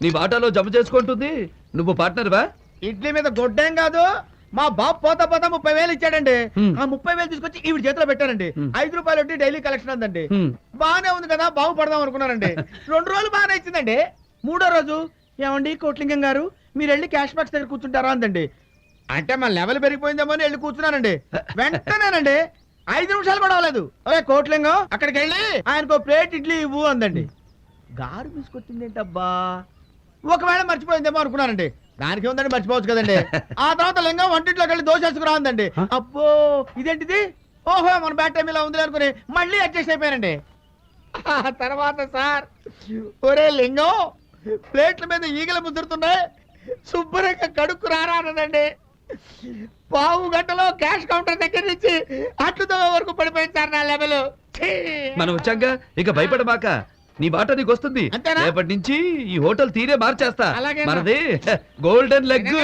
నీ వాటాలో జమ చేసుకుంటుంది. నువ్వు పార్ట్నర్వా? ఇడ్లీ మీద గొడ్డేం కాదు, మా బాబు పోతా 30,000 ఇచ్చాడండి. ఆ 30,000 తీసుకొచ్చి ఈవిడ చేతిలో పెట్టానండి. 5 రూపాయలు వడ్డీ డైలీ కలెక్షన్ అందండి. బానే ఉంది కదా, బాగుపడదాం అనుకున్నానండి. 2 రోజులు బాగానే ఇచ్చిందండి. 3వ రోజు, ఏమండి కోట్లింగం గారు, మీరు వెళ్ళి క్యాష్ బాక్స్ దగ్గర కూర్చుంటారా అందండి. అంటే మన లెవెల్ పెరిగిపోయిందేమో అని వెళ్ళి కూర్చున్నానండి. వెంటనేనండి 5 నిమిషాలు కూడా అవ్వలేదు, అరే కోట్లింగం అక్కడికి వెళ్ళి ఆయనకు ప్లేట్ ఇడ్లీ ఇవ్వు అందండి. గారు తీసుకొచ్చింది ఏంటబ్బా, ఒకవేళ మర్చిపోయిందేమో అనుకున్నానండి. దానికి ఉందండి, మర్చిపోవచ్చు కదండి. ఆ తర్వాత లింగం వంటింట్లోకి వెళ్ళి దోశ వేసుకురా ఉందండి. అబ్బో ఇదేంటిది, ఓహో మన బ్యాట్ టైం ఇలా ఉంది అనుకుని మళ్ళీ అడ్జస్ట్ అయిపోయానండి. ఆ తర్వాత సార్, ఒరే లింగం ప్లేట్ల మీద ఈగలు ముద్దురుతున్నాయి, శుభ్రంగా కడుక్కు రారా అన్నదండి. పావు గంటలో క్యాష్ కౌంటర్ దగ్గర నుంచి అట్లుతో వరకు పడిపోయింది సార్ నా లెవెల్. మనం వచ్చాక ఇక భయపడమాక, నీ బాట నీకు వస్తుంది. అంతేనా? రేపటి నుంచి ఈ హోటల్ తీరే మార్చేస్తా. అలాగేనా? మనది గోల్డెన్ లెగ్.